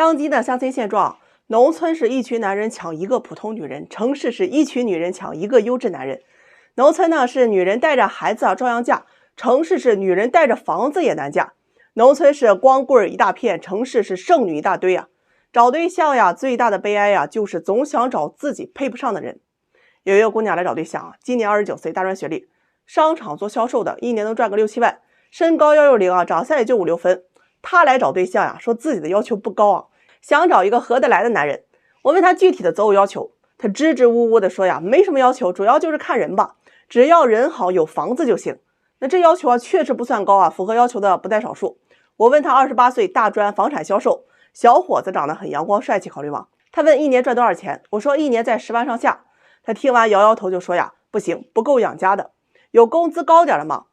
当今的相亲现状，农村是一群男人抢一个普通女人，城市是一群女人抢一个优质男人。农村呢是女人带着孩子照样嫁，城市是女人带着房子也难嫁。农村是光棍一大片，城市是剩女一大堆啊。找对象呀，最大的悲哀呀，就是总想找自己配不上的人。有一个姑娘来找对象啊，今年29岁，大专学历，商场做销售的，一年能赚个6、7万，身高160啊，长相也就5、6分。她来找对象呀，说自己的要求不高啊，想找一个合得来的男人。我问她具体的择偶要求，她支支吾吾的说呀，没什么要求，主要就是看人吧，只要人好有房子就行。那这要求啊确实不算高啊，符合要求的不在少数。我问她28岁，大专房产销售，小伙子长得很阳光帅气，考虑吗？她问一年赚多少钱，我说一年在10万上下。她听完摇摇头就说呀，不行，不够养家的，有工资高点的吗？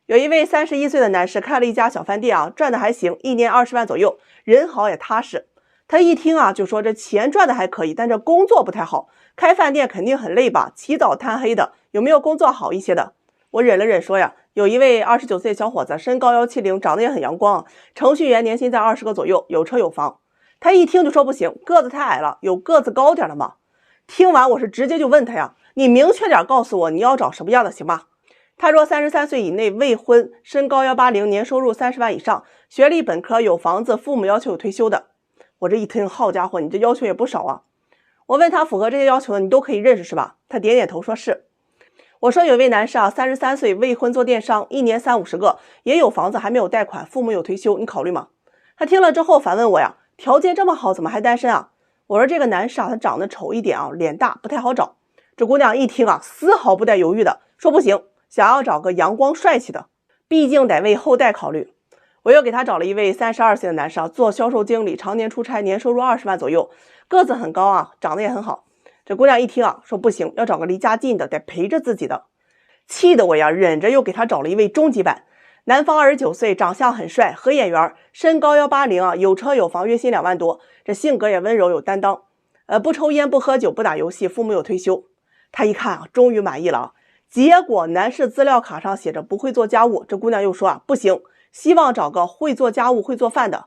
有一位31岁的男士开了一家小饭店啊，赚的还行，一年20万左右，人好也踏实。他一听啊就说这钱赚的还可以，但这工作不太好，开饭店肯定很累吧，起早贪黑的，有没有工作好一些的？我忍了忍说呀，有一位29岁的小伙子，身高170，长得也很阳光，程序员，年薪在20个左右，有车有房。他一听就说不行，个子太矮了，有个子高点的吗？听完我是直接就问他呀，你明确点告诉我你要找什么样的行吧？他说33岁以内，未婚，身高180，年收入30万以上，学历本科，有房子，父母要求有退休的。我这一听，好家伙，你这要求也不少啊。我问他符合这些要求的你都可以认识是吧？他点点头说是。我说有位男士啊，33岁，未婚，做电商，一年30、50个，也有房子，还没有贷款，父母有退休，你考虑吗？他听了之后反问我呀，条件这么好，怎么还单身啊？我说这个男士啊，他长得丑一点啊，脸大，不太好找。这姑娘一听啊，丝毫不带犹豫的说不行，想要找个阳光帅气的，毕竟得为后代考虑。我又给他找了一位32岁的男士啊，做销售经理，常年出差，年收入20万左右，个子很高啊，长得也很好。这姑娘一听啊，说不行，要找个离家近的，得陪着自己的。气得我呀，忍着又给他找了一位中级版，男方29岁，长相很帅，合眼缘，身高180啊，有车有房，月薪2万多，这性格也温柔有担当，不抽烟不喝酒不打游戏，父母有退休。他一看啊，终于满意了啊。结果男士资料卡上写着不会做家务，这姑娘又说啊，不行，希望找个会做家务会做饭的。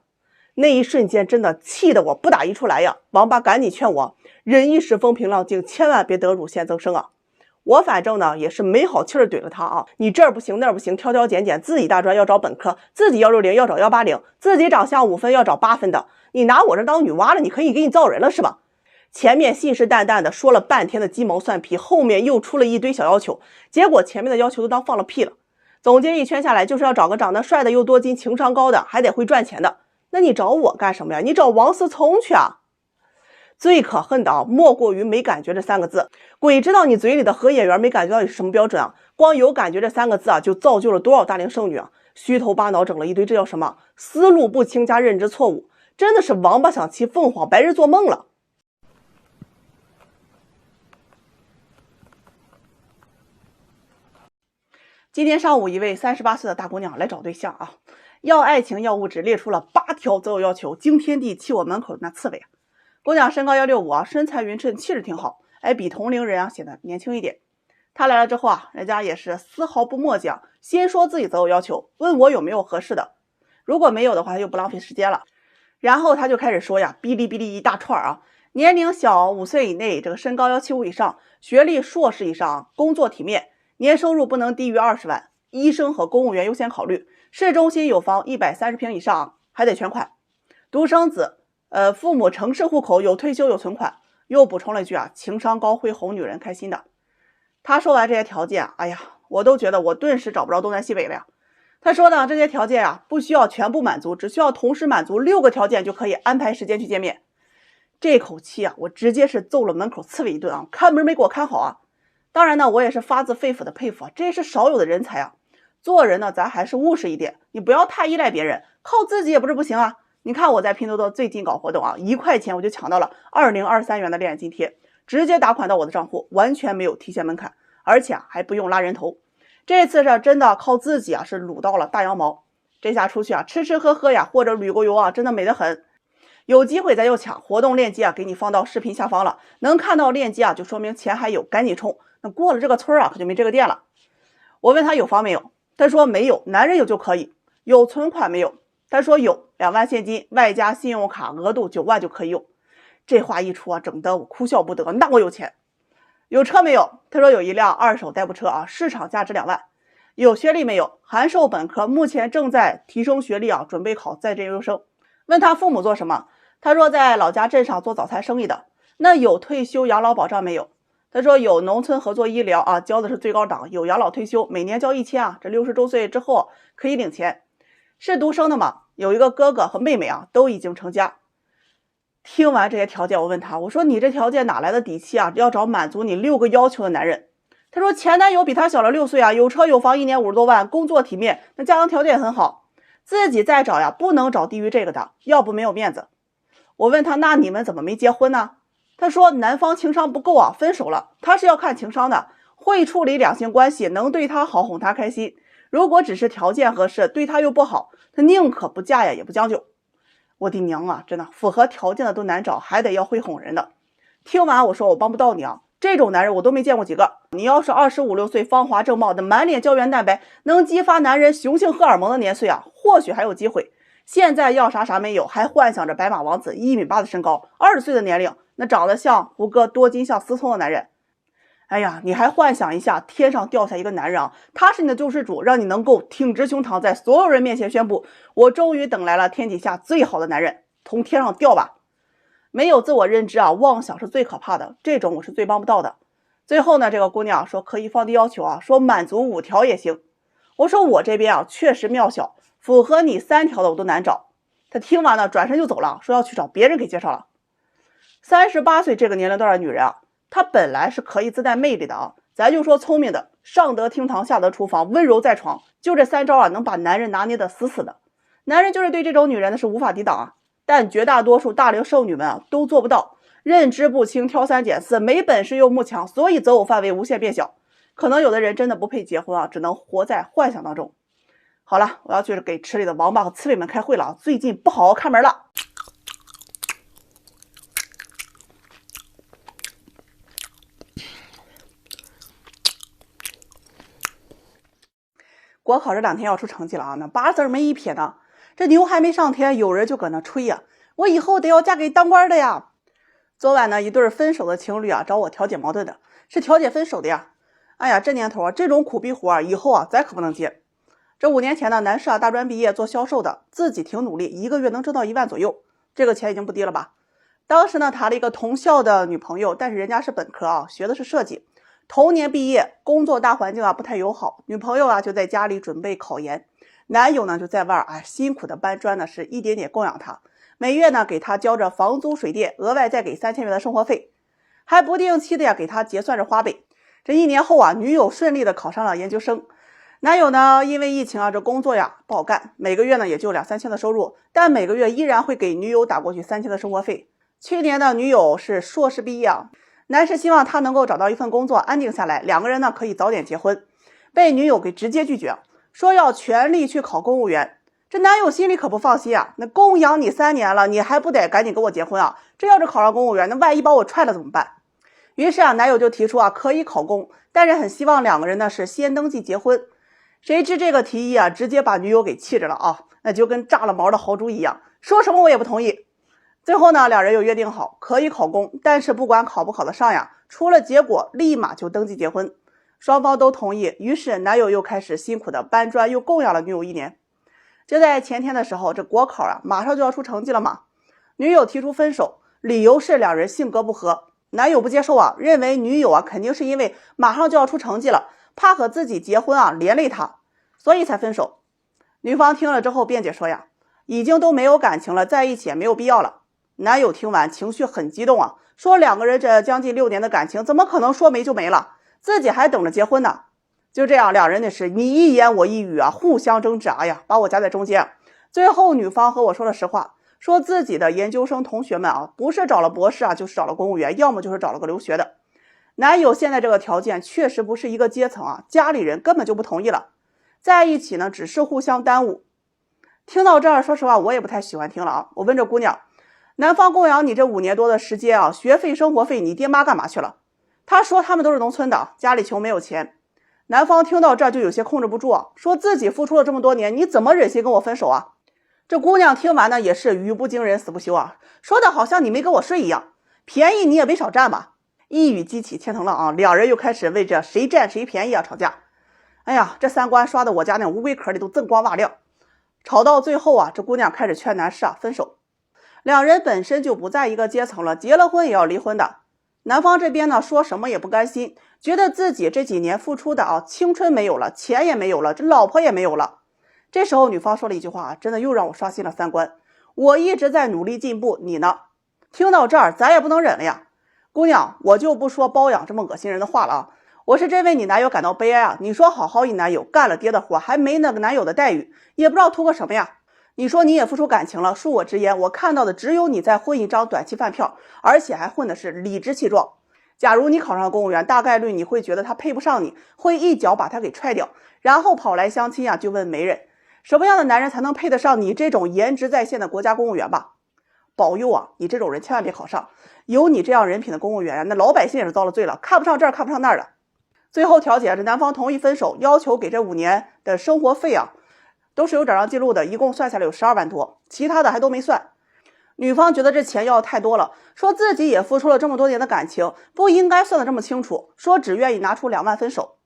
那一瞬间真的气得我不打一处来呀！王八赶紧劝我忍一时风平浪静，千万别得乳腺增生啊！我反正呢也是没好气儿怼了他啊，你这儿不行那儿不行，挑挑拣拣，自己大专要找本科，自己160要找180，自己长相5分要找8分的，你拿我这当女娲了，你可以给你造人了是吧？前面信誓旦旦的说了半天的鸡毛蒜皮，后面又出了一堆小要求，结果前面的要求都当放了屁了。总结一圈下来，就是要找个长得帅的又多金，情商高的，还得会赚钱的。那你找我干什么呀？你找王思聪去啊！最可恨的啊，莫过于没感觉这3个字。鬼知道你嘴里的合眼缘没感觉到底是什么标准啊？光有感觉这3个字啊，就造就了多少大龄剩女啊！虚头巴脑整了一堆，这叫什么？思路不清加认知错误，真的是王八想骑凤凰，白日做梦了。今天上午，一位38岁的大姑娘来找对象啊，要爱情要物质，列出了8条择偶要求，惊天地泣我门口的那刺猬啊！姑娘身高165啊，身材匀称，气质挺好，比同龄人啊显得年轻一点。她来了之后啊，人家也是丝毫不墨迹啊，先说自己择偶要求，问我有没有合适的，如果没有的话，就不浪费时间了。然后她就开始说呀，哔哩哔哩一大串啊，年龄小5岁以内，这个身高175以上，学历硕士以上，工作体面。年收入不能低于20万，医生和公务员优先考虑，市中心有房130平以上，还得全款，独生子，父母城市户口，有退休有存款。又补充了一句啊，情商高，会哄女人开心的。他说完这些条件，哎呀，我都觉得我顿时找不着东南西北了呀。他说呢，这些条件啊，不需要全部满足，只需要同时满足6个条件就可以安排时间去见面。这口气啊，我直接是揍了门口刺猬一顿啊，看门没给我看好啊。当然呢，我也是发自肺腑的佩服啊，这是少有的人才啊。做人呢，咱还是务实一点，你不要太依赖别人，靠自己也不是不行啊。你看我在拼多多最近搞活动啊，1块钱我就抢到了2023元的恋爱津贴，直接打款到我的账户，完全没有提现门槛，而且还不用拉人头。这次是真的靠自己啊，是撸到了大羊毛。这下出去啊，吃吃喝喝呀，或者旅个游啊，真的美得很。有机会咱就抢，活动链接啊，给你放到视频下方了，能看到链接啊，就说明钱还有，赶紧冲。那过了这个村啊，可就没这个店了。我问他有房没有，他说没有，男人有就可以。有存款没有？他说有2万现金，外加信用卡额度9万就可以用。这话一出啊，整得我哭笑不得。那我有钱。有车没有？他说有一辆二手代步车啊，市场价值2万。有学历没有？函授本科，目前正在提升学历啊，准备考在职研究生。问他父母做什么？他说在老家镇上做早餐生意的。那有退休养老保障没有？他说有农村合作医疗啊，交的是最高档，有养老退休，每年交1000啊，这60周岁之后可以领钱。是独生的吗？有一个哥哥和妹妹啊，都已经成家。听完这些条件，我问他，我说你这条件哪来的底气啊？要找满足你6个要求的男人。他说前男友比他小了6岁啊，有车有房，1年50多万，工作体面，那家庭条件也很好。自己再找呀，不能找低于这个的，要不没有面子。我问他，那你们怎么没结婚呢？他说男方情商不够啊，分手了。他是要看情商的，会处理两性关系，能对他好，哄他开心。如果只是条件合适，对他又不好，他宁可不嫁呀，也不将就。我的娘啊，真的符合条件的都难找，还得要会哄人的。听完我说我帮不到你啊，这种男人我都没见过几个。你要是25、6岁，芳华正茂的，满脸胶原蛋白，能激发男人雄性荷尔蒙的年岁啊，或许还有机会。现在要啥啥没有，还幻想着白马王子1.8米的身高，20岁的年龄，那长得像胡歌，多金像思聪的男人。哎呀，你还幻想一下，天上掉下一个男人啊，他是你的救世主，让你能够挺直胸膛，在所有人面前宣布，我终于等来了天底下最好的男人，从天上掉吧。没有自我认知啊，妄想是最可怕的，这种我是最帮不到的。最后呢，这个姑娘说可以放低要求啊，说满足5条也行。我说我这边啊确实渺小，符合你3条的我都难找。她听完了转身就走了，说要去找别人给介绍了。38岁这个年龄段的女人啊，她本来是可以自带魅力的啊，咱就说聪明的，上得厅堂下得厨房，温柔在床，就这3招啊，能把男人拿捏得死死的。男人就是对这种女人的是无法抵挡啊，但绝大多数大龄剩女们啊都做不到，认知不清，挑3拣4，没本事又慕强，所以择偶范围无限变小。可能有的人真的不配结婚啊，只能活在幻想当中。好了，我要去给池里的王八和刺猬们开会了啊，最近不好好看门了。国考这2天要出成绩了啊，那8字没一撇呢。这牛还没上天，有人就搁那吹呀，我以后得要嫁给当官的呀。昨晚呢，一对分手的情侣啊找我调解矛盾的，是调解分手的呀。哎呀，这年头啊，这种苦逼活啊，以后啊咱可不能接。这5年前呢，男士啊大专毕业做销售的，自己挺努力，1个月能挣到1万左右，这个钱已经不低了吧。当时呢谈了一个同校的女朋友，但是人家是本科啊，学的是设计。同年毕业，工作大环境啊不太友好，女朋友啊就在家里准备考研，男友呢就在外辛苦的搬砖呢，是一点点供养她，每月呢给她交着房租水电，额外再给3000元的生活费，还不定期的呀给她结算着花呗。这1年后啊，女友顺利的考上了研究生，男友呢因为疫情啊这工作呀不好干，每个月呢也就2、3千的收入，但每个月依然会给女友打过去3000的生活费。去年的女友是硕士毕业啊，男士希望他能够找到一份工作安定下来，2个人呢可以早点结婚，被女友给直接拒绝，说要全力去考公务员。这男友心里可不放心啊，那供养你3年了，你还不得赶紧跟我结婚啊？这要是考上公务员，那万一把我踹了怎么办？于是啊，男友就提出啊可以考公，但是很希望2个人呢是先登记结婚。谁知这个提议啊直接把女友给气着了啊，那就跟炸了毛的豪猪一样，说什么我也不同意。最后呢，2人又约定好可以考公，但是不管考不考得上呀，出了结果立马就登记结婚。双方都同意，于是男友又开始辛苦的搬砖，又供养了女友1年。就在前天的时候，这国考啊马上就要出成绩了嘛，女友提出分手，理由是2人性格不合，男友不接受啊，认为女友啊肯定是因为马上就要出成绩了，怕和自己结婚啊连累他，所以才分手。女方听了之后辩解说呀，已经都没有感情了，在一起也没有必要了。男友听完情绪很激动啊，说2个人这将近6年的感情怎么可能说没就没了，自己还等着结婚呢。就这样2人的是你一言我一语啊，互相争执，哎呀把我夹在中间。最后女方和我说了实话，说自己的研究生同学们啊，不是找了博士啊，就是找了公务员，要么就是找了个留学的。男友现在这个条件确实不是一个阶层啊，家里人根本就不同意了，在一起呢只是互相耽误。听到这儿，说实话我也不太喜欢听了啊。我问这姑娘，男方供养你这5年多的时间啊，学费生活费你爹妈干嘛去了？她说他们都是农村的，家里穷没有钱。男方听到这儿就有些控制不住啊，说自己付出了这么多年，你怎么忍心跟我分手啊？这姑娘听完呢，也是语不惊人死不休啊，说的好像你没跟我睡一样，便宜你也没少占吧。一语激起千层浪啊，两人又开始为这谁占谁便宜啊吵架。哎呀，这三观刷的我家那乌龟壳里都锃光瓦亮。吵到最后啊，这姑娘开始劝男士啊分手。两人本身就不在一个阶层了，结了婚也要离婚的。男方这边呢说什么也不甘心，觉得自己这几年付出的啊青春没有了，钱也没有了，这老婆也没有了。这时候女方说了一句话啊，真的又让我刷新了三观。我一直在努力进步，你呢？听到这儿咱也不能忍了呀。姑娘，我就不说包养这么恶心人的话了啊，我是真为你男友感到悲哀啊！你说好好一男友，干了爹的活，还没那个男友的待遇，也不知道图个什么呀？你说你也付出感情了，恕我直言，我看到的只有你在混一张短期饭票，而且还混的是理直气壮。假如你考上公务员，大概率你会觉得他配不上你，会一脚把他给踹掉，然后跑来相亲啊，就问媒人，什么样的男人才能配得上你这种颜值在线的国家公务员吧？保佑啊，你这种人千万别考上，有你这样人品的公务员，那老百姓也是遭了罪了，看不上这儿看不上那儿的。最后调解，这男方同意分手，要求给这5年的生活费啊，都是有转账记录的，一共算下来有12万多，其他的还都没算。女方觉得这钱要太多了，说自己也付出了这么多年的感情，不应该算得这么清楚，说只愿意拿出2万分手。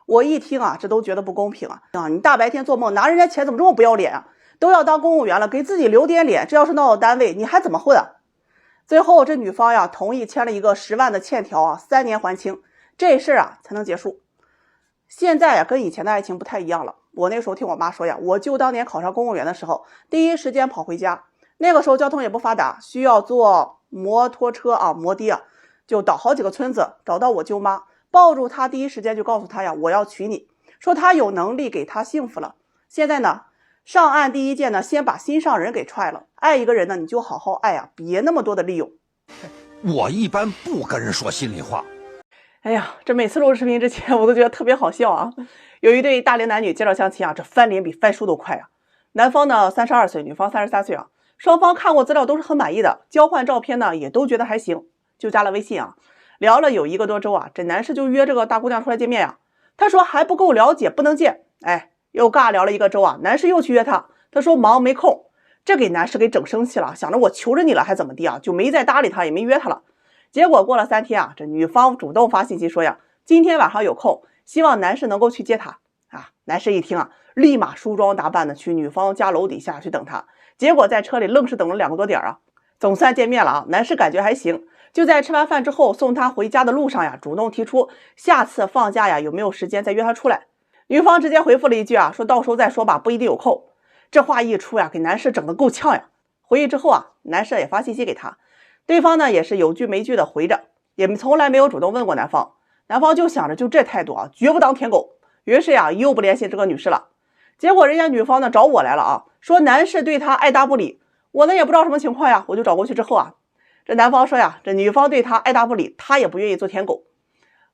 我一听啊，这都觉得不公平啊！你大白天做梦拿人家钱怎么这么不要脸啊？都要当公务员了，给自己留点脸，这要是闹到单位，你还怎么混啊？最后这女方呀同意签了一个10万的欠条啊，3年还清，这事啊才能结束。现在呀跟以前的爱情不太一样了。我那时候听我妈说呀，我就当年考上公务员的时候，第一时间跑回家。那个时候交通也不发达，需要坐摩托车啊，摩的啊，就倒好几个村子，找到我舅妈，抱住她，第一时间就告诉她呀，我要娶你，说她有能力给她幸福了。现在呢，上岸第一件呢，先把心上人给踹了。爱一个人呢，你就好好爱啊，别那么多的利用。我一般不跟人说心里话。哎呀，这每次录视频之前，我都觉得特别好笑啊。有一对大龄男女介绍相亲啊，这翻脸比翻书都快啊。男方呢32岁，女方33岁啊。双方看过资料都是很满意的，交换照片呢也都觉得还行，就加了微信啊。聊了有1个多周啊，这男士就约这个大姑娘出来见面呀。他说还不够了解，不能见。哎，又尬聊了1个周啊，男士又去约他，他说忙没空。这给男士给整生气了，想着我求着你了还怎么地啊，就没再搭理他，也没约他了。结果过了3天啊，这女方主动发信息说呀，今天晚上有空，希望男士能够去接她啊。男士一听啊，立马梳妆打扮的去女方家楼底下去等她。结果在车里愣是等了2个多点啊，总算见面了啊。男士感觉还行，就在吃完饭之后送她回家的路上呀，主动提出下次放假呀有没有时间再约她出来。女方直接回复了一句啊，说到时候再说吧，不一定有空。这话一出呀，给男士整得够呛呀。回去之后啊，男士也发信息给他，对方呢也是有句没句的回着，也从来没有主动问过男方。男方就想着就这态度啊，绝不当舔狗，于是呀又不联系这个女士了。结果人家女方呢找我来了啊，说男士对他爱答不理。我呢也不知道什么情况呀，我就找过去之后啊，这男方说呀，这女方对他爱答不理，他也不愿意做舔狗。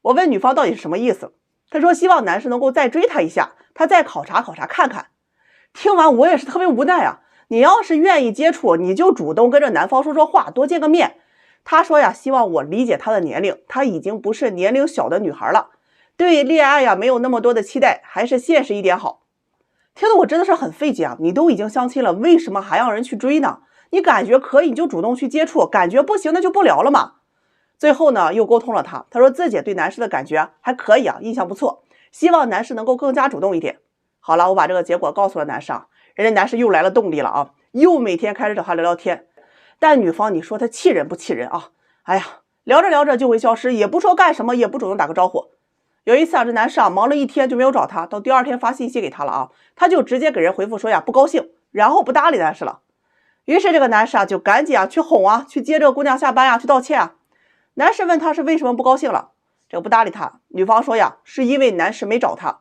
我问女方到底是什么意思，他说希望男士能够再追他一下，他再考察考察看看。听完我也是特别无奈啊，你要是愿意接触，你就主动跟着男方说说话，多见个面。他说呀，希望我理解他的年龄，他已经不是年龄小的女孩了，对恋爱呀没有那么多的期待，还是现实一点好。听得我真的是很费解啊，你都已经相亲了，为什么还让人去追呢？你感觉可以你就主动去接触，感觉不行那就不聊了嘛。最后呢又沟通了他说自己对男士的感觉还可以啊，印象不错，希望男士能够更加主动一点。好了，我把这个结果告诉了男士啊，人家男士又来了动力了啊，又每天开始找他聊聊天。但女方你说他气人不气人啊？哎呀，聊着聊着就会消失，也不说干什么，也不主动打个招呼。有一次啊，这男士啊忙了一天就没有找他，到第2天发信息给他了啊，他就直接给人回复说呀不高兴，然后不搭理男士了。于是这个男士啊就赶紧啊去哄啊，去接这个姑娘下班啊，去道歉啊。男士问他是为什么不高兴了，这个不搭理他。女方说呀，是因为男士没找他。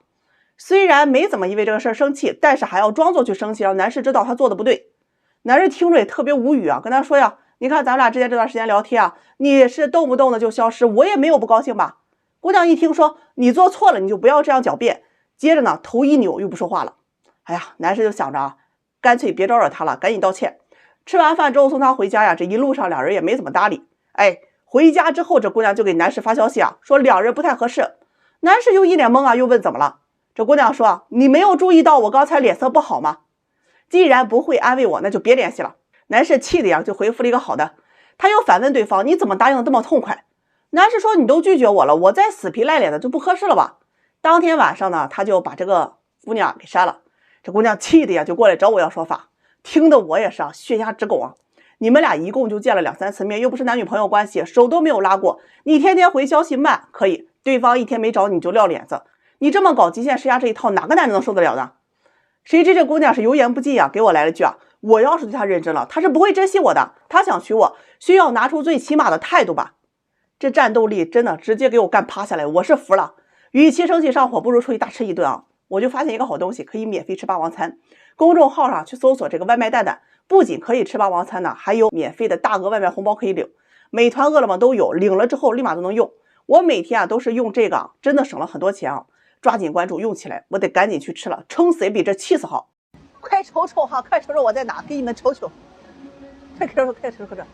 虽然没怎么因为这个事儿生气，但是还要装作去生气，让男士知道他做的不对。男士听着也特别无语啊，跟他说呀，你看咱俩之间这段时间聊天啊，你是动不动的就消失，我也没有不高兴吧。姑娘一听说你做错了，你就不要这样狡辩，接着呢头一扭又不说话了。哎呀，男士就想着啊，干脆别招惹他了，赶紧道歉。吃完饭之后送他回家呀，这一路上两人也没怎么搭理。哎，回家之后这姑娘就给男士发消息啊，说两人不太合适。男士又一脸懵啊，又问怎么了。这姑娘说，你没有注意到我刚才脸色不好吗？既然不会安慰我，那就别联系了。男士气的呀，就回复了一个好的。他又反问对方，你怎么答应的这么痛快？男士说，你都拒绝我了，我再死皮赖脸的就不合适了吧？当天晚上呢，他就把这个姑娘给删了。这姑娘气的呀，就过来找我要说法，听得我也是血压直拱啊。你们俩一共就见了2、3次面，又不是男女朋友关系，手都没有拉过，你天天回消息慢可以，对方一天没找你就撂脸子，你这么搞极限施压这一套，哪个男人能受得了呢？谁知这姑娘是油盐不进啊，给我来了句啊，我要是对他认真了，他是不会珍惜我的，他想娶我需要拿出最起码的态度吧。这战斗力真的直接给我干趴下来，我是服了。与其生气上火，不如出去大吃一顿啊！我就发现一个好东西，可以免费吃霸王餐。公众号上去搜索这个外卖蛋蛋，不仅可以吃霸王餐呢，还有免费的大额外卖红包可以领，美团饿了么都有，领了之后立马都能用。我每天都是用这个，真的省了很多钱啊！抓紧关注用起来，我得赶紧去吃了，撑死也比这气死好。快瞅瞅哈，快瞅瞅我在哪，给你们瞅瞅，快瞅瞅，快瞅瞅这。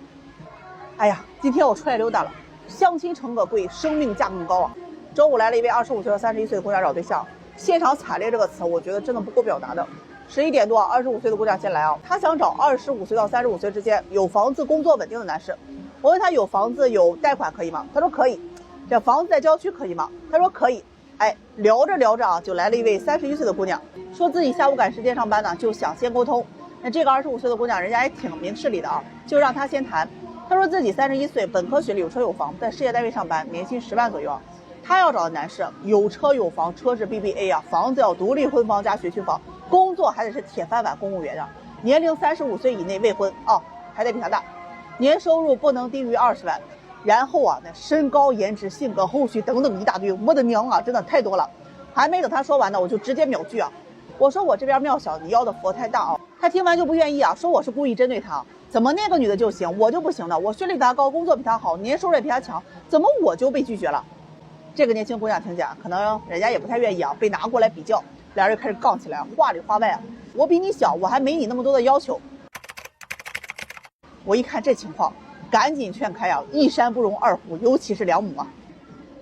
哎呀，今天我出来溜达了，相亲成个贵，生命价更高啊！周五来了一位25岁到31岁的姑娘找对象，现场惨烈这个词，我觉得真的不够表达的。11点多，25岁的姑娘先来啊，她想找25岁到35岁之间有房子、工作稳定的男士。我问她有房子有贷款可以吗？她说可以。这房子在郊区可以吗？她说可以。哎，聊着聊着啊，就来了一位31岁的姑娘，说自己下午赶时间上班呢，就想先沟通。那这个25岁的姑娘，人家也挺明事理的啊，就让她先谈。她说自己31岁，本科学历，有车有房，在事业单位上班，年薪10万左右啊。她要找的男士有车有房，车是 BBA 啊，房子要独立婚房加学区房，工作还得是铁饭碗公务员啊，年龄35岁以内未婚哦，还得比他大，年收入不能低于20万。然后啊，那身高、颜值、性格、后续等等一大堆，我的娘啊，真的太多了。还没等他说完呢，我就直接秒拒啊！我说我这边庙小，你要的佛太大啊！他听完就不愿意啊，说我是故意针对他，怎么那个女的就行，我就不行了？我学历比他高，工作比他好，年收入也比他强，怎么我就被拒绝了？这个年轻姑娘听见，可能人家也不太愿意啊，被拿过来比较，俩人就开始杠起来，话里话外啊，我比你小，我还没你那么多的要求。我一看这情况，赶紧劝开啊，一山不容二虎，尤其是两母啊。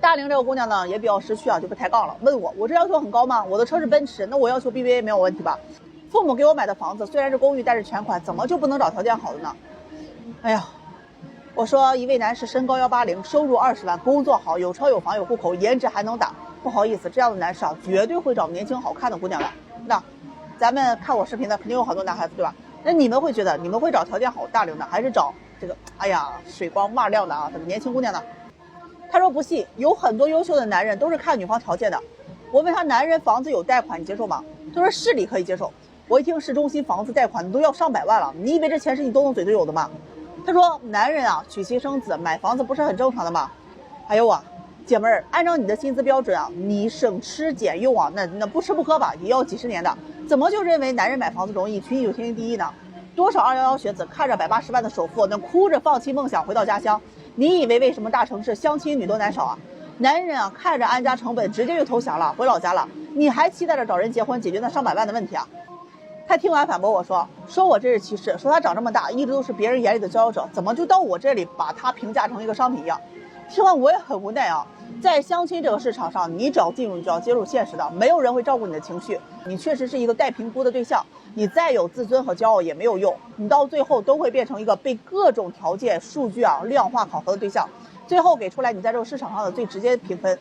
大龄这个姑娘呢也比较识趣啊，就不抬杠了，问我这要求很高吗？我的车是奔驰，那我要求 BBA 没有问题吧？父母给我买的房子虽然是公寓，但是全款，怎么就不能找条件好的呢？哎呀，我说一位男士身高180，收入20万，工作好，有车有房有户口，颜值还能打。不好意思，这样的男士啊，绝对会找年轻好看的姑娘的。那咱们看我视频的肯定有好多男孩子，对吧？那你们会觉得你们会找条件好大龄的，还是找这个哎呀水光瓦亮的啊这个年轻姑娘呢？他说不信，有很多优秀的男人都是看女方条件的。我问他，男人房子有贷款你接受吗？他说市里可以接受。我一听市中心房子贷款都要上百万了，你以为这钱是你动动嘴就有的吗？他说男人啊娶妻生子买房子不是很正常的吗？哎呦啊，姐妹儿，按照你的薪资标准啊，你省吃俭用啊，那不吃不喝吧也要几十年的，怎么就认为男人买房子容易，娶你就天经地义呢？多少211学子看着180万的首付，那哭着放弃梦想回到家乡。你以为为什么大城市相亲女多男少啊？男人啊看着安家成本直接就投降了，回老家了，你还期待着找人结婚解决那上百万的问题啊？他听完反驳我说我这是歧视，说他长这么大一直都是别人眼里的佼佼者，怎么就到我这里把他评价成一个商品一样？听完我也很无奈啊，在相亲这个市场上，你只要进入你就要接受现实的，没有人会照顾你的情绪，你确实是一个待评估的对象，你再有自尊和骄傲也没有用，你到最后都会变成一个被各种条件数据啊量化考核的对象，最后给出来你在这个市场上的最直接评分。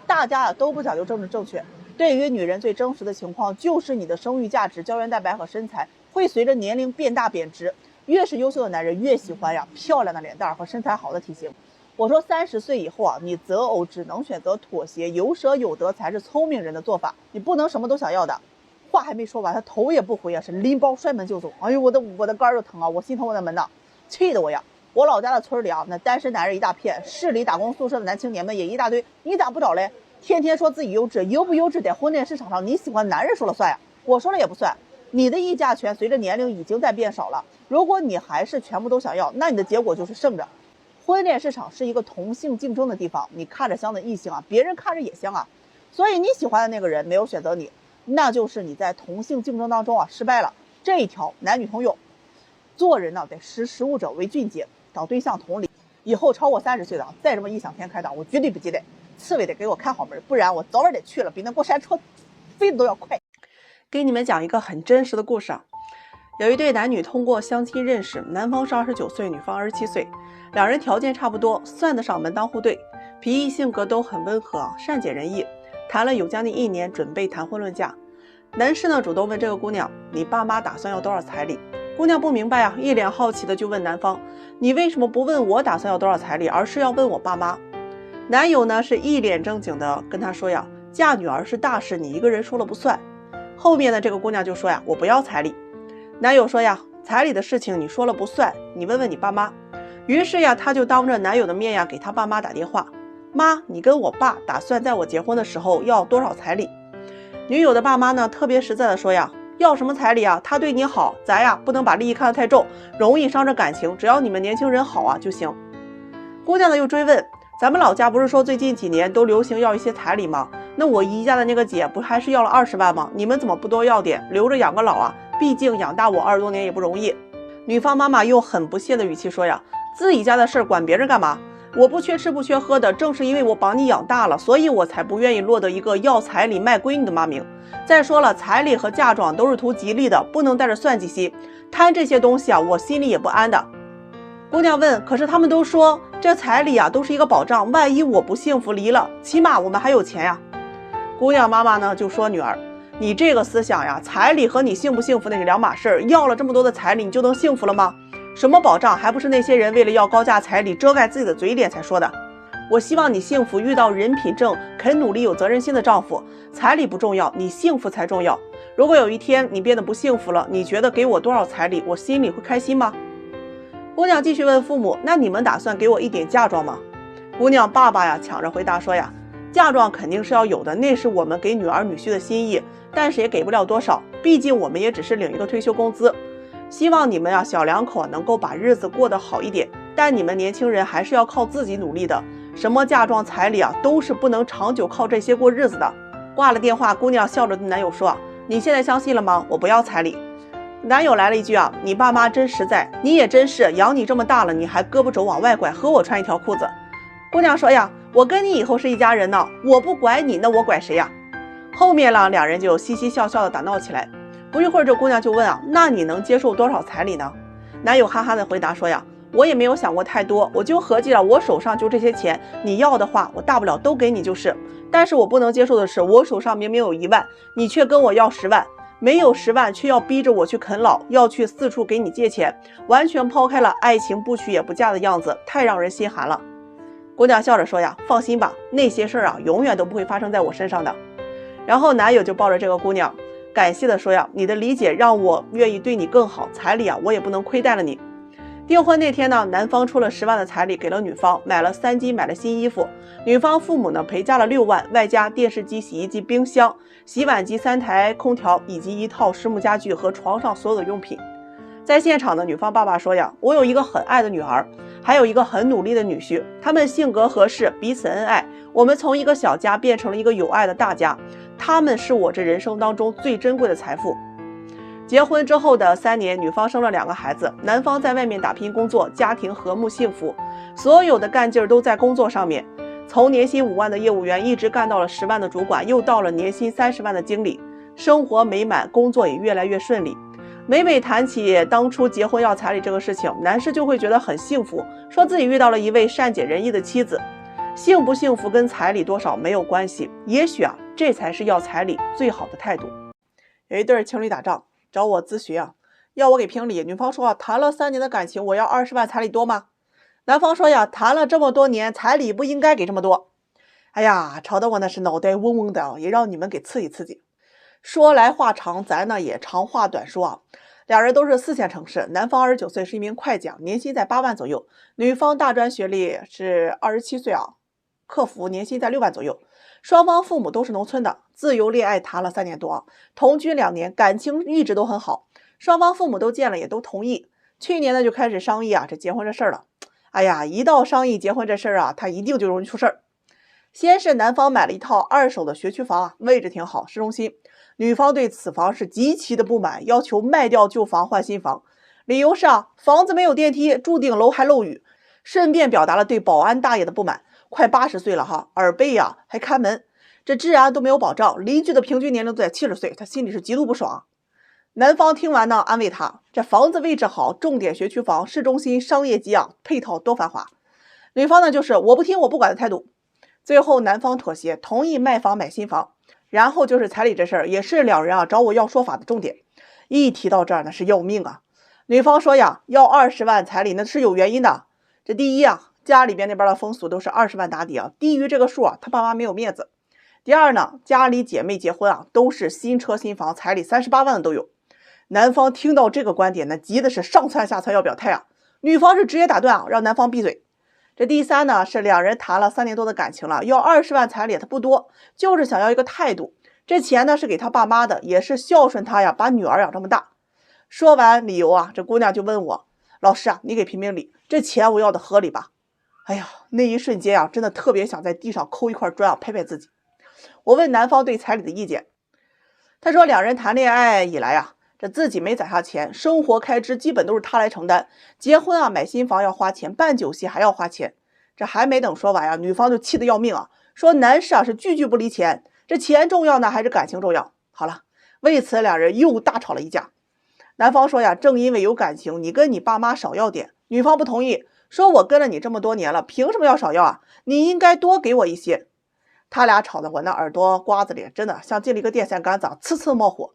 大家都不讲究政治正确，对于女人最真实的情况就是你的生育价值、胶原蛋白和身材会随着年龄变大贬值，越是优秀的男人越喜欢漂亮的脸蛋和身材好的体型。我说30岁以后啊，你择偶只能选择妥协，有舍有得才是聪明人的做法，你不能什么都想要的。话还没说完，他头也不回啊，是拎包摔门就走。哎呦，我的肝就疼啊，我心疼我的门呐，气得我呀！我老家的村里啊，那单身男人一大片，市里打工宿舍的男青年们也一大堆，你咋不找嘞？天天说自己优质，优不优质在婚恋市场上你喜欢男人说了算呀，我说了也不算。你的议价权随着年龄已经在变少了，如果你还是全部都想要，那你的结果就是剩着。婚恋市场是一个同性竞争的地方，你看着香的异性啊，别人看着也香啊，所以你喜欢的那个人没有选择你，那就是你在同性竞争当中啊失败了。这一条男女通用，做人呢得识时务者为俊杰，找对象同理。以后超过30岁的再这么异想天开的，我绝对不接待，刺猬得给我看好门，不然我早晚得去了，比那过山车飞的都要快。给你们讲一个很真实的故事啊。有一对男女通过相亲认识，男方是29岁，女方27岁，两人条件差不多，算得上门当户对，脾气性格都很温和，善解人意。谈了有将近1年，准备谈婚论嫁。男士呢主动问这个姑娘：“你爸妈打算要多少彩礼？”姑娘不明白啊，一脸好奇的就问男方：“你为什么不问我打算要多少彩礼，而是要问我爸妈？”男友呢是一脸正经的跟她说呀：“嫁女儿是大事，你一个人说了不算。”后面呢这个姑娘就说呀：“我不要彩礼。”男友说呀：“彩礼的事情你说了不算，你问问你爸妈。”于是呀，他就当着男友的面呀给他爸妈打电话：“妈，你跟我爸打算在我结婚的时候要多少彩礼？”女友的爸妈呢特别实在的说呀：“要什么彩礼啊？他对你好，咱呀不能把利益看得太重，容易伤着感情，只要你们年轻人好啊就行。”姑娘呢又追问：“咱们老家不是说最近几年都流行要一些彩礼吗？那我姨家的那个姐不还是要了20万吗？你们怎么不多要点，留着养个老啊？毕竟养大我20多年也不容易。”女方妈妈用很不屑的语气说呀：“自己家的事管别人干嘛？我不缺吃不缺喝的，正是因为我把你养大了，所以我才不愿意落得一个要彩礼卖闺女的骂名。再说了，彩礼和嫁妆都是图吉利的，不能带着算计心，贪这些东西啊，我心里也不安的。”姑娘问：“可是他们都说这彩礼啊都是一个保障，万一我不幸福离了，起码我们还有钱呀。”姑娘妈妈呢就说：“女儿，你这个思想呀，彩礼和你幸不幸福那是两码事，要了这么多的彩礼你就能幸福了吗？什么保障，还不是那些人为了要高价彩礼遮盖自己的嘴脸才说的。我希望你幸福，遇到人品正、肯努力、有责任心的丈夫，彩礼不重要，你幸福才重要。如果有一天你变得不幸福了，你觉得给我多少彩礼，我心里会开心吗？”姑娘继续问父母：“那你们打算给我一点嫁妆吗？”姑娘爸爸呀抢着回答说呀：“嫁妆肯定是要有的，那是我们给女儿女婿的心意，但是也给不了多少，毕竟我们也只是领一个退休工资。希望你们呀小两口能够把日子过得好一点，但你们年轻人还是要靠自己努力的，什么嫁妆彩礼啊，都是不能长久靠这些过日子的。”挂了电话，姑娘笑着对男友说：“你现在相信了吗？我不要彩礼。”男友来了一句：“啊，你爸妈真实在，你也真是，养你这么大了，你还胳膊肘往外拐，和我穿一条裤子。”姑娘说呀：“我跟你以后是一家人呢，我不拐你，那我拐谁呀？”后面呢，两人就嘻嘻笑笑的打闹起来。不一会儿，这姑娘就问啊：“那你能接受多少彩礼呢？”男友哈哈的回答说呀：“我也没有想过太多，我就合计了，我手上就这些钱，你要的话，我大不了都给你就是。但是我不能接受的是，我手上明明有1万，你却跟我要10万，没有10万却要逼着我去啃老，要去四处给你借钱，完全抛开了爱情不娶也不嫁的样子，太让人心寒了。”姑娘笑着说呀：“放心吧，那些事儿啊，永远都不会发生在我身上的。”然后男友就抱着这个姑娘，感谢的说呀：“你的理解让我愿意对你更好，彩礼啊，我也不能亏待了你。”订婚那天呢，男方出了10万的彩礼给了女方，买了3金，买了新衣服。女方父母呢陪嫁了6万，外加电视机、洗衣机、冰箱、洗碗机、3台空调以及一套实木家具和床上所有的用品。在现场的女方爸爸说呀：“我有一个很爱的女儿，还有一个很努力的女婿，他们性格合适，彼此恩爱，我们从一个小家变成了一个有爱的大家，他们是我这人生当中最珍贵的财富。”结婚之后的3年，女方生了2个孩子，男方在外面打拼工作，家庭和睦幸福，所有的干劲儿都在工作上面，从年薪5万的业务员一直干到了10万的主管，又到了年薪30万的经理，生活美满，工作也越来越顺利。每谈起当初结婚要彩礼这个事情，男士就会觉得很幸福，说自己遇到了一位善解人意的妻子。幸不幸福跟彩礼多少没有关系，也许啊，这才是要彩礼最好的态度。有一对情侣打仗找我咨询啊，要我给评理。女方说啊，谈了3年的感情，我要20万彩礼多吗？男方说呀，谈了这么多年，彩礼不应该给这么多。哎呀，吵得我那是脑袋嗡嗡的啊，也让你们给刺激刺激。说来话长，咱呢也长话短说啊。两人都是4线城市，男方29岁，是一名会计，年薪在8万左右；女方大专学历，是27岁啊，客服，年薪在6万左右。双方父母都是农村的，自由恋爱谈了3年多啊，同居2年，感情一直都很好，双方父母都见了，也都同意。去年呢就开始商议啊这结婚这事儿了。哎呀，一到商议结婚这事儿啊，他一定就容易出事儿。先是男方买了一套2手的学区房啊，位置挺好，市中心。女方对此房是极其的不满，要求卖掉旧房换新房，理由是啊，房子没有电梯，住顶楼还漏雨，顺便表达了对保安大爷的不满。快80岁了哈，耳背啊还看门，这治安都没有保障，邻居的平均年龄都在70岁，他心里是极度不爽。男方听完呢，安慰她，这房子位置好，重点学区房，市中心，商业机啊，配套多繁华。女方呢就是我不听我不管的态度。最后男方妥协，同意卖房买新房。然后就是彩礼这事儿，也是两人啊找我要说法的重点。一提到这儿呢是要命啊。女方说呀，要20万彩礼那是有原因的。这第一啊，家里边那边的风俗都是20万打底啊，低于这个数啊，他爸妈没有面子。第二呢，家里姐妹结婚啊，都是新车新房，彩礼38万的都有。男方听到这个观点呢，急的是上蹿下蹿要表态啊。女方是直接打断啊，让男方闭嘴。这第三呢，是两人谈了3年多的感情了，要20万彩礼他不多，就是想要一个态度。这钱呢是给他爸妈的，也是孝顺他呀，把女儿养这么大。说完理由啊，这姑娘就问我，老师啊，你给评评理，这钱我要的合理吧？哎呀，那一瞬间啊，真的特别想在地上抠一块砖啊，拍拍自己。我问男方对彩礼的意见，他说两人谈恋爱以来啊，这自己没攒下钱，生活开支基本都是他来承担。结婚啊，买新房要花钱，办酒席还要花钱。这还没等说完呀，女方就气得要命啊，说男士啊是句句不离钱，这钱重要呢还是感情重要？好了，为此两人又大吵了一架。男方说呀，正因为有感情，你跟你爸妈少要点。女方不同意，说我跟了你这么多年了，凭什么要少要啊？你应该多给我一些。他俩吵得我那耳朵瓜子里真的像进了一个电线杆子，呲呲冒火。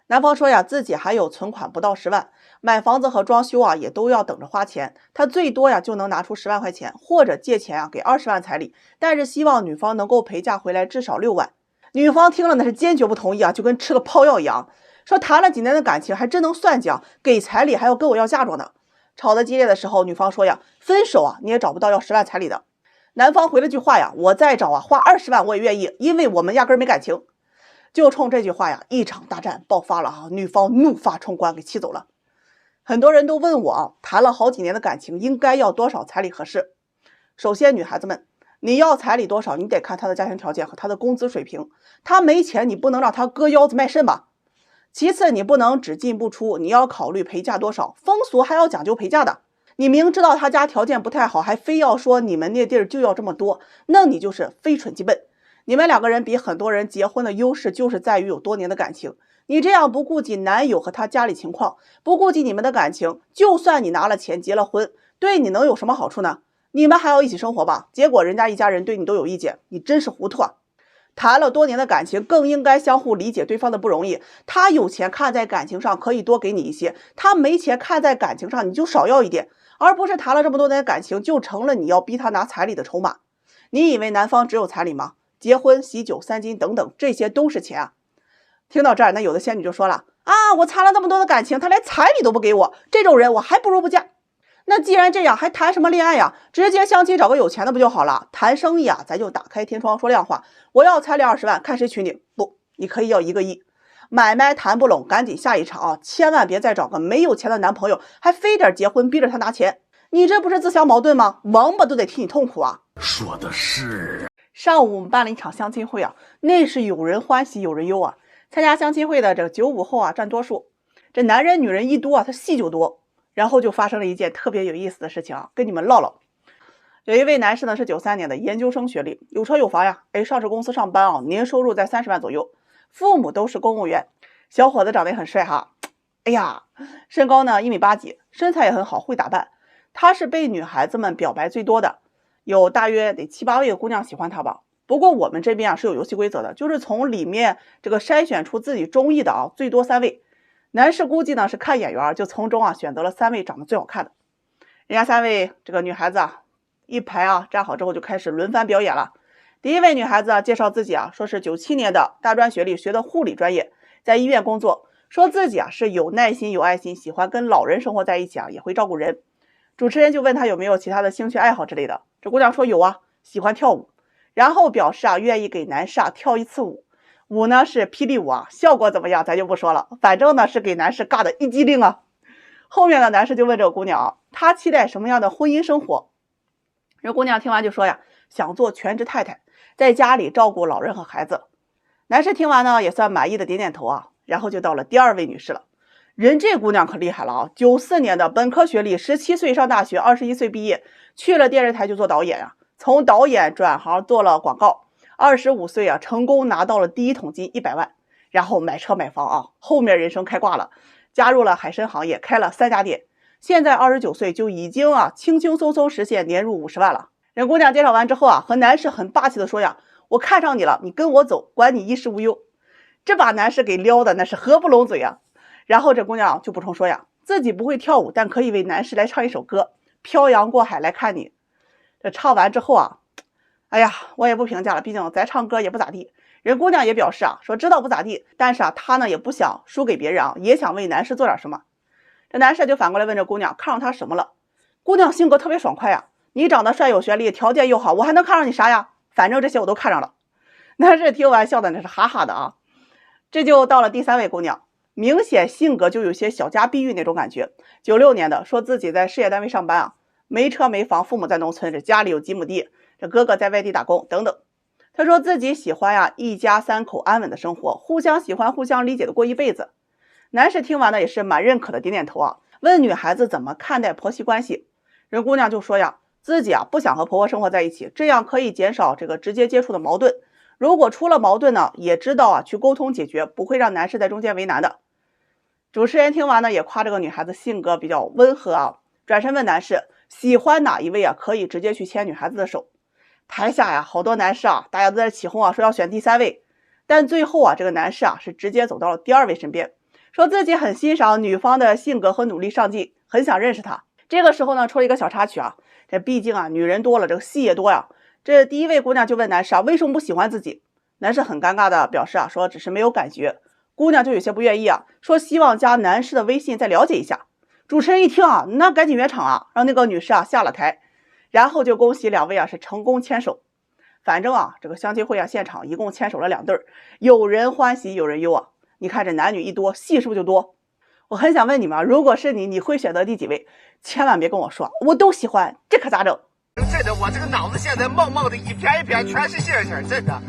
男方说呀，自己还有存款不到10万，买房子和装修啊也都要等着花钱，他最多呀就能拿出10万块钱，或者借钱啊给20万彩礼，但是希望女方能够陪嫁回来至少6万。女方听了那是坚决不同意啊，就跟吃了泡药一样，说谈了几年的感情还真能算计啊，给彩礼还要跟我要嫁妆呢。吵得激烈的时候，女方说呀，分手啊你也找不到要10万彩礼的。男方回了句话呀，我再找啊花20万我也愿意，因为我们压根没感情。就冲这句话呀，一场大战爆发了啊！女方怒发冲冠，给气走了。很多人都问我啊，谈了好几年的感情，应该要多少彩礼合适？首先，女孩子们，你要彩礼多少，你得看他的家庭条件和他的工资水平。他没钱，你不能让他割腰子卖肾吧？其次，你不能只进不出，你要考虑陪嫁多少，风俗还要讲究陪嫁的。你明知道他家条件不太好，还非要说你们那地儿就要这么多，那你就是非蠢即笨。你们两个人比很多人结婚的优势就是在于有多年的感情。你这样不顾及男友和他家里情况，不顾及你们的感情，就算你拿了钱结了婚，对你能有什么好处呢？你们还要一起生活吧？结果人家一家人对你都有意见，你真是糊涂啊！谈了多年的感情，更应该相互理解对方的不容易。他有钱看在感情上可以多给你一些，他没钱看在感情上你就少要一点，而不是谈了这么多年的感情就成了你要逼他拿彩礼的筹码。你以为男方只有彩礼吗？结婚、喜酒、3金等等，这些都是钱啊！听到这儿，那有的仙女就说了啊，我谈了那么多的感情，他连彩礼都不给我，这种人我还不如不嫁。那既然这样，还谈什么恋爱呀？直接相亲找个有钱的不就好了？谈生意啊，咱就打开天窗说亮话，我要彩礼20万，看谁娶你。不，你可以要1个亿。买卖谈不拢，赶紧下一场啊！千万别再找个没有钱的男朋友，还非得结婚逼着他拿钱，你这不是自相矛盾吗？王八都得替你痛苦啊！说的是。上午我们办了一场相亲会啊，那是有人欢喜有人忧啊。参加相亲会的这个95后啊占多数，这男人女人一多啊，他戏就多。然后就发生了一件特别有意思的事情啊，跟你们唠唠。有一位男士呢是93年的研究生学历，有车有房呀，上市公司上班啊，年收入在30万左右，父母都是公务员。小伙子长得也很帅哈，哎呀，身高呢1.8米几，身材也很好，会打扮。他是被女孩子们表白最多的，有大约得7、8位的姑娘喜欢他吧。不过我们这边啊是有游戏规则的，就是从里面这个筛选出自己中意的啊，最多3位。男士估计呢是看眼缘，就从中啊选择了3位长得最好看的。人家3位这个女孩子啊一排啊站好之后就开始轮番表演了。第一位女孩子啊介绍自己啊，说是97年的大专学历，学的护理专业，在医院工作，说自己啊是有耐心有爱心，喜欢跟老人生活在一起啊，也会照顾人。主持人就问她有没有其他的兴趣爱好之类的，这姑娘说有啊，喜欢跳舞，然后表示啊愿意给男士啊跳1次舞。舞呢是霹雳舞啊，效果怎么样咱就不说了，反正呢是给男士尬的一激灵啊。后面的男士就问这个姑娘啊，她期待什么样的婚姻生活？这姑娘听完就说呀，想做全职太太，在家里照顾老人和孩子。男士听完呢也算满意的点点头啊，然后就到了第2位女士了。人这姑娘可厉害了啊，94年的本科学历，17岁上大学，21岁毕业，去了电视台就做导演啊，从导演转行做了广告。25岁啊，成功拿到了第1桶金100万，然后买车买房啊，后面人生开挂了。加入了海参行业，开了3家店，现在29岁就已经轻轻松松实现年入50万了。人姑娘介绍完之后和男士很霸气的说呀，我看上你了，你跟我走，管你衣食无忧。这把男士给撩的那是合不拢嘴啊。然后这姑娘就补充说呀，自己不会跳舞，但可以为男士来唱一首歌，漂洋过海来看你。这唱完之后哎呀，我也不评价了，毕竟咱唱歌也不咋地。人姑娘也表示说知道不咋地，但是她呢也不想输给别人也想为男士做点什么。这男士就反过来问这姑娘看上他什么了。姑娘性格特别爽快你长得帅有学历，条件又好，我还能看上你啥呀？反正这些我都看上了。男士听完笑的那是哈哈的这就到了第3位姑娘，明显性格就有些小家碧玉那种感觉。96年的，说自己在事业单位上班没车没房，父母在农村，这家里有几亩地，这哥哥在外地打工等等。他说自己喜欢一家3口安稳的生活，互相喜欢互相理解的过一辈子。男士听完呢也是蛮认可的，点点头问女孩子怎么看待婆媳关系。人姑娘就说自己不想和婆婆生活在一起，这样可以减少这个直接接触的矛盾。如果出了矛盾呢，也知道去沟通解决，不会让男士在中间为难的。主持人听完呢，也夸这个女孩子性格比较温和转身问男士喜欢哪一位可以直接去牵女孩子的手。台下好多男士大家都在起哄说要选第3位，但最后这个男士是直接走到了第2位身边，说自己很欣赏女方的性格和努力上进，很想认识她。这个时候呢，出了一个小插曲这毕竟女人多了，这个戏也多这第1位姑娘就问男士为什么不喜欢自己。男士很尴尬的表示说只是没有感觉。姑娘就有些不愿意说希望加男士的微信再了解一下。主持人一听那赶紧圆场让那个女士下了台，然后就恭喜2位是成功牵手。反正这个相亲会现场一共牵手了2对，有人欢喜有人忧你看这男女一多，戏是不是就多？我很想问你们如果是你会选择第几位？千万别跟我说我都喜欢，这可咋整？真的，我这个脑子现在梦梦的一片一片全是星星，真的。